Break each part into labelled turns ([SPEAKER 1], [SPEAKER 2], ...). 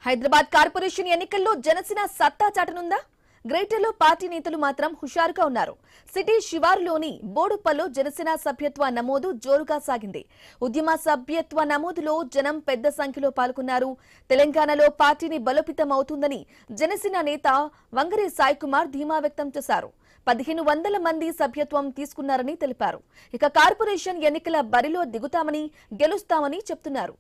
[SPEAKER 1] Hyderabad corporation ఎన్నికల్లో జనసేన సత్తా చాటనుందా? గ్రేటర్లో party నేతలు మాత్రం హుషారుగా ఉన్నారు. సిటీ శివారులోని బోడుప్పల్లో జనసేన సభ్యత్వ నమోదు జోరుగా సాగింది. ఉద్యమ సభ్యత్వ నమోదులో జనం పెద్ద సంఖ్యలో పాల్గొన్నారు. తెలంగాణలో పార్టీని బలోపేతం అవుతుందని జనసేన నేత వంగరి సాయి కుమార్ ధీమా వ్యక్తం చేశారు. 1500 మంది సభ్యత్వం తీసుకున్నారని తెలిపారు. ఇక కార్పొరేషన్ ఎన్నికల బరిలో దిగుతామని, గెలుస్తామని చెప్తున్నారు.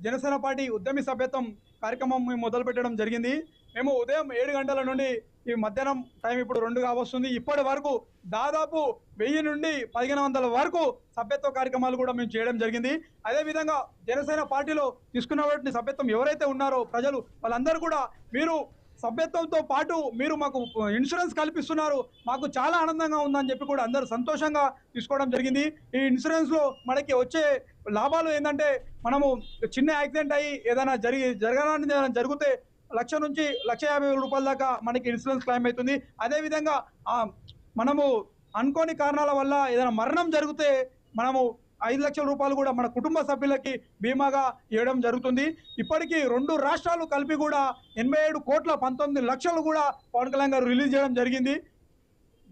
[SPEAKER 2] జనసేన పార్టీ ఉద్యమి సభ్యత్వం కార్యక్రమం మొదలు పెట్టడం జరిగింది. మేము ఉదయం 7 గంటల నుండి ఈ మధ్యాహ్నం టైం ఇప్పుడు 2 కావస్తుంది. ఇప్పటి వరకు దాదాపు 1000 నుండి 1500 వరకు సభ్యత్వ కార్యక్రమాలు కూడా మేము చేయడం జరిగింది. అదేవిధంగా జనసేన పార్టీలో తీసుకున్నటువంటి సభ్యత్వం ఎవరైతే ఉన్నారో ప్రజలు వాళ్ళందరూ కూడా మీరు సభ్యత్వంతో పాటు మీరు మాకు ఇన్సూరెన్స్ కల్పిస్తున్నారు, మాకు చాలా ఆనందంగా ఉందని చెప్పి కూడా అందరూ సంతోషంగా తీసుకోవడం జరిగింది. ఈ ఇన్సూరెన్స్లో మనకి వచ్చే లాభాలు ఏంటంటే మనము చిన్న యాక్సిడెంట్ అయ్యి ఏదైనా జరగడానికి జరిగితే 1,00,000 నుంచి 1,50,000 రూపాయల దాకా మనకి ఇన్సూరెన్స్ క్లెయిమ్ అవుతుంది. అదేవిధంగా మనము అనుకోని కారణాల వల్ల ఏదైనా మరణం జరిగితే మనము 5 లక్షల రూపాయలు కూడా మన కుటుంబ సభ్యులకి బీమాగా ఇవ్వడం జరుగుతుంది. ఇప్పటికీ 2 రాష్ట్రాలు కలిపి కూడా 87,19 లక్షలు కూడా పవన్ కళ్యాణ్ గారు రిలీజ్ చేయడం జరిగింది.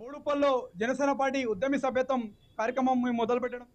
[SPEAKER 2] బోడుప్పల్లో జనసేన పార్టీ ఉద్యమి సభ్యత్వం కార్యక్రమం మొదలు పెట్టడం